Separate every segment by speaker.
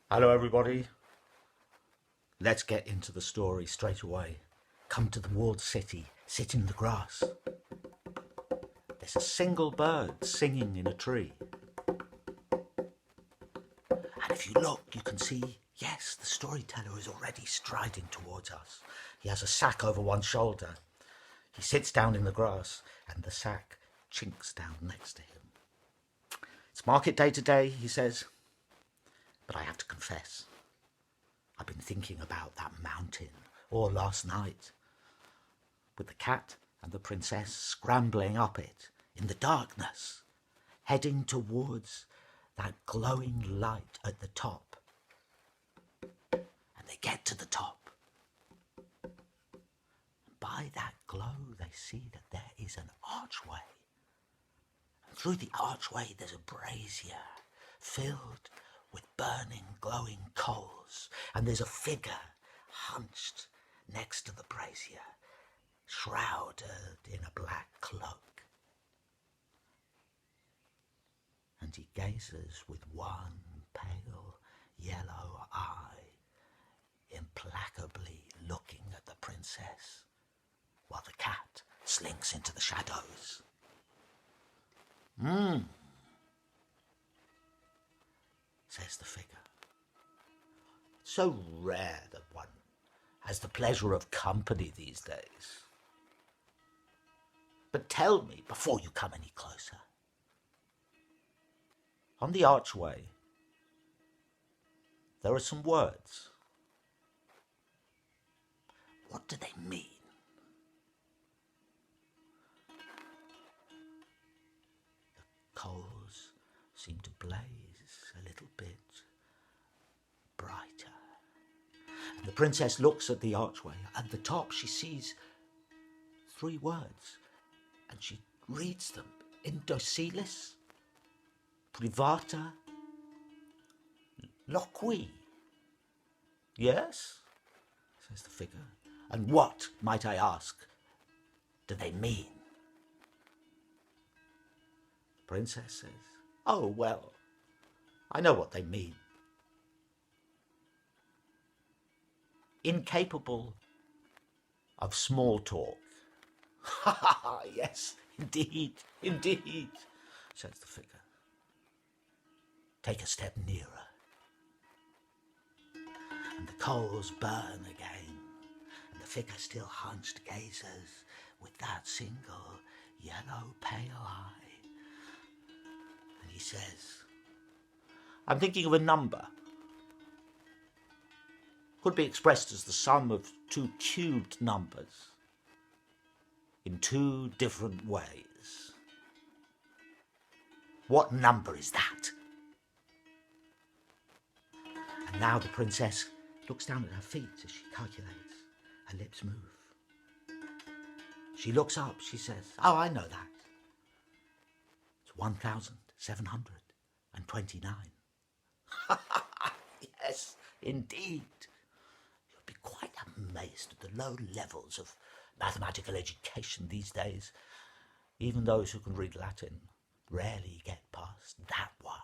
Speaker 1: Hello everybody, let's get into the story straight away. Come to the walled city, sit in the grass. There's a single bird singing in a tree. And if you look, you can see, yes, the storyteller is already striding towards us. He has a sack over one shoulder. He sits down in the grass and the sack chinks down next to him. It's market day today, he says. But I have to confess, I've been thinking about that mountain all last night, with the cat and the princess scrambling up it in the darkness, heading towards that glowing light at the top. And they get to the top. And by that glow, they see that there is an archway. And through the archway, there's a brazier filled with burning, glowing coals, and there's a figure hunched next to the brazier, shrouded in a black cloak. And he gazes with one pale yellow eye, implacably looking at the princess, while the cat slinks into the shadows. Says the figure. It's so rare that one has the pleasure of company these days. But tell me, before you come any closer, on the archway, there are some words. What do they mean? The coals seem to blaze a little bit brighter. And the princess looks at the archway. At the top she sees 3 words, and she reads them. Indocilis, privata, loqui. Yes, says the figure. And what, might I ask, do they mean? The princess says, oh, well, I know what they mean. Incapable of small talk. Ha ha ha, yes, indeed, indeed, says the figure. Take a step nearer. And the coals burn again, and the figure still hunched gazes with that single yellow pale eye. And he says, I'm thinking of a number. Could be expressed as the sum of 2 cubed numbers in 2 different ways. What number is that? And now the princess looks down at her feet as she calculates. Her lips move. She looks up, she says, oh, I know that. It's 1,729. Yes, indeed. You'll be quite amazed at the low levels of mathematical education these days. Even those who can read Latin rarely get past that one.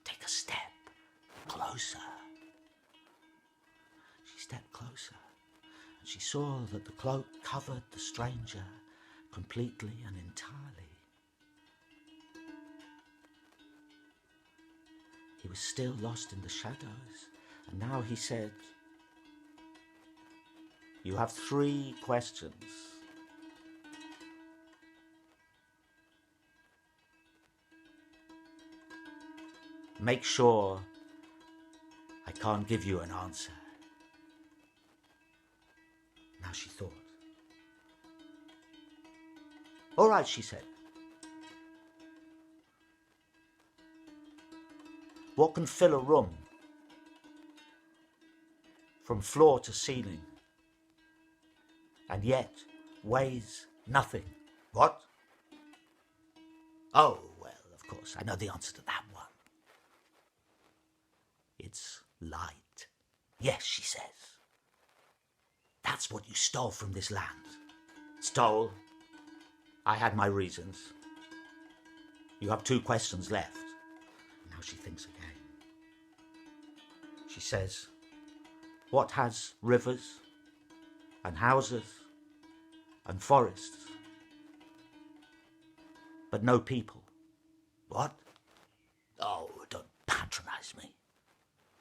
Speaker 1: Take a step closer. She stepped closer, and she saw that the cloak covered the stranger completely and entirely. He was still lost in the shadows, and now he said, you have 3 questions. Make sure I can't give you an answer. Now she thought. All right, she said. What can fill a room from floor to ceiling and yet weighs nothing? What? Oh, well, of course, I know the answer to that one. It's light. Yes, she says. That's what you stole from this land. Stole? I had my reasons. You have 2 questions left. Now she thinks again. she says. What has rivers and houses and forests, but no people? What? Oh, don't patronize me.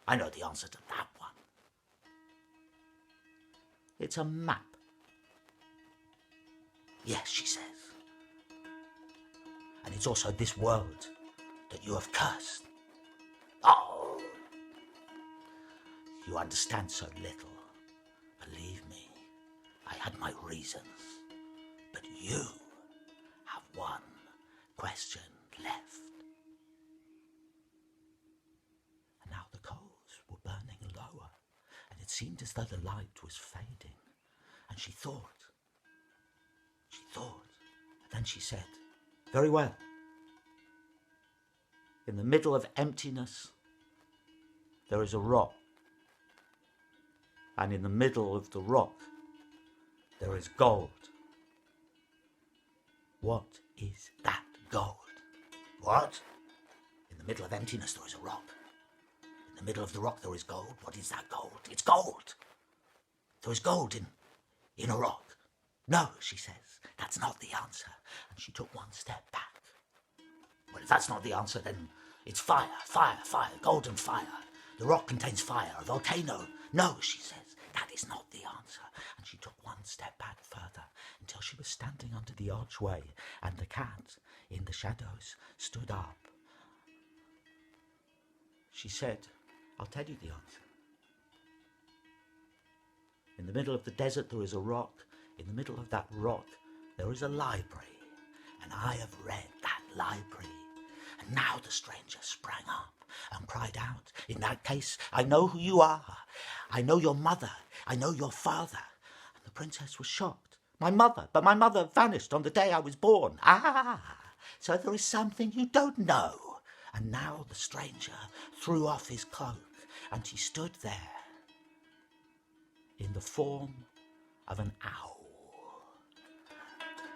Speaker 1: I know the answer to that one. It's a map. Yes, she says. And it's also this world that you have cursed. Oh, you understand so little. Believe me, I had my reasons. But you have one question left. And now the coals were burning lower, and it seemed as though the light was fading. And she thought, and then she said, very well. In the middle of emptiness, there is a rock. And in the middle of the rock, there is gold. What is that gold? What? In the middle of emptiness, there is a rock. In the middle of the rock, there is gold. What is that gold? It's gold. There is gold in a rock. No, she says, that's not the answer. And she took one step back. Well, if that's not the answer, then it's fire, golden fire. The rock contains fire, a volcano. No, she says, that is not the answer. And she took one step back further until she was standing under the archway, and the cat, in the shadows, stood up. She said, I'll tell you the answer. In the middle of the desert, there is a rock. In the middle of that rock, there is a library. And I have read that library. And now the stranger sprang up and cried out, in that case, I know who you are. I know your mother. I know your father. And the princess was shocked. My mother, but my mother vanished on the day I was born. Ah, so there is something you don't know. And now the stranger threw off his cloak, and he stood there in the form of an owl.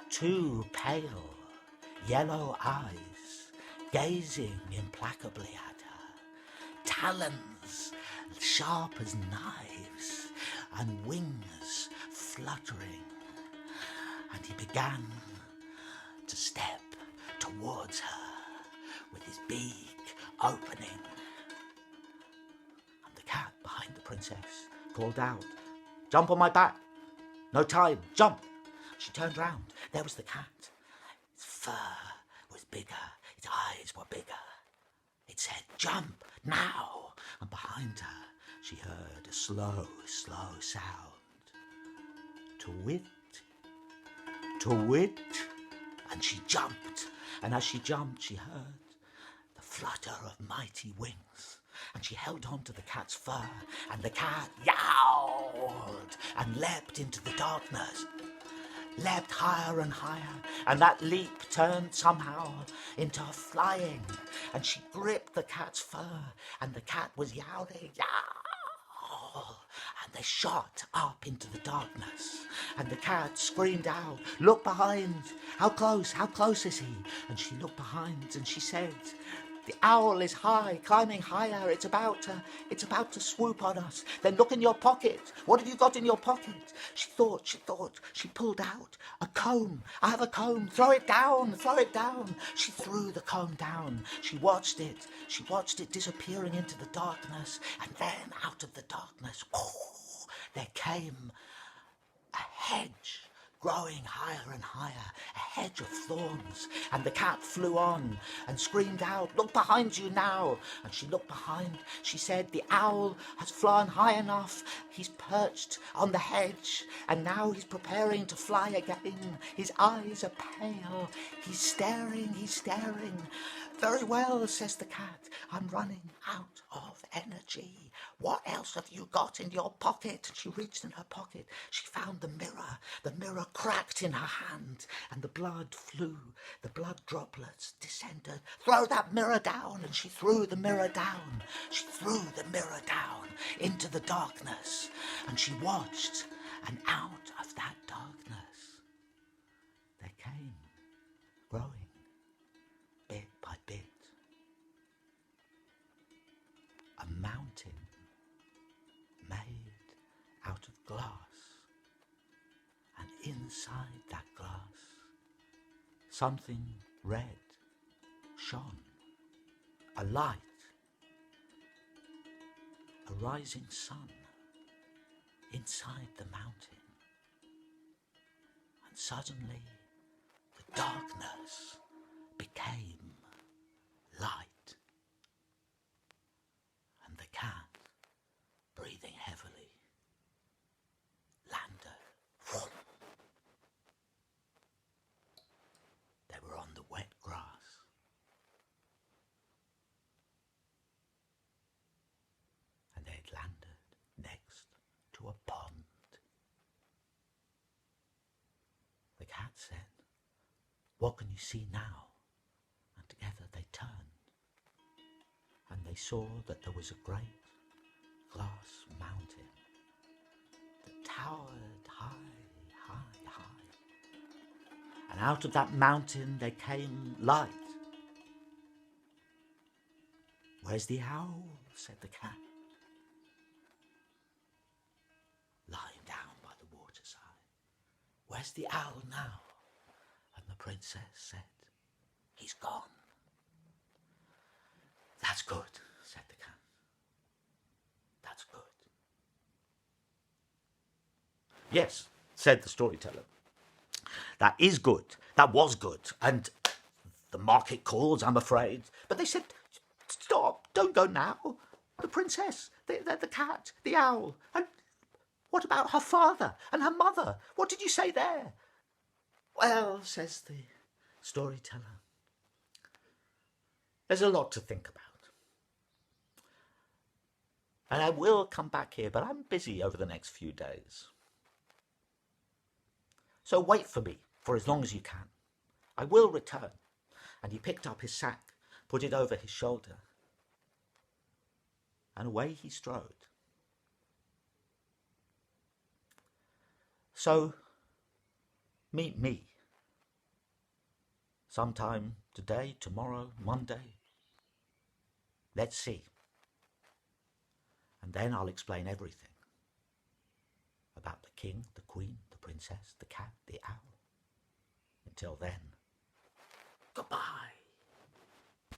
Speaker 1: Two pale, yellow eyes gazing implacably at her, talons sharp as knives, and wings fluttering. And he began to step towards her with his beak opening. And the cat behind the princess called out, Jump on my back. No time, jump. She turned round. There was the cat. Its fur was bigger. Its eyes were bigger. It said, Jump, now. And behind her, she heard a slow, slow sound. To-wit, to-wit. And she jumped. And as she jumped, she heard the flutter of mighty wings. And she held on to the cat's fur. And the cat yowled and leapt into the darkness. Leapt higher and higher, and that leap turned somehow into flying, and she gripped the cat's fur, and the cat was yowling, yowl, and they shot up into the darkness, and the cat screamed out, Look behind, how close is he? And she looked behind, and she said, The owl is high, climbing higher. It's about to swoop on us. Then look in your pocket. What have you got in your pocket? She thought. She pulled out a comb. I have a comb. Throw it down. She threw the comb down. She watched it disappearing into the darkness. And then out of the darkness, there came a hedge. Growing higher and higher, a hedge of thorns, and the cat flew on and screamed out, Look behind you now. And she looked behind. She said, The owl has flown high enough. He's perched on the hedge, and now he's preparing to fly again. His eyes are pale. He's staring. Very well, says the cat. I'm running out of energy. What else have you got in your pocket? She reached in her pocket. She found the mirror. The mirror cracked in her hand, and the blood flew. The blood droplets descended. Throw that mirror down. And she threw the mirror down. She threw the mirror down into the darkness. And she watched, and out of that darkness there came, growing bit by bit, a mountain inside that glass, something red shone, a light, a rising sun inside the mountain. And suddenly the darkness became light, and the cat, breathing heavily, landed. Whoom. They were on the wet grass. And they had landed next to a pond. The cat said, "What can you see now?" And together they turned, and they saw that there was a great glass mountain that towered high, high, high. And out of that mountain there came light. "Where's the owl?" said the cat, lying down by the waterside. "Where's the owl now?" And the princess said, "He's gone." "That's good," said the cat. "That's good." "Yes," said the storyteller. "That is good. That was good. And the market calls, I'm afraid." But they said, "Stop, don't go now. The princess, the cat, the owl. And what about her father and her mother? What did you say there?" "Well," says the storyteller, "there's a lot to think about. And I will come back here, but I'm busy over the next few days. So wait for me for as long as you can. I will return." And he picked up his sack, put it over his shoulder, and away he strode. So meet me sometime today, tomorrow, Monday. Let's see. And then I'll explain everything about the king, the queen, the princess, the cat, the owl. Until then, goodbye.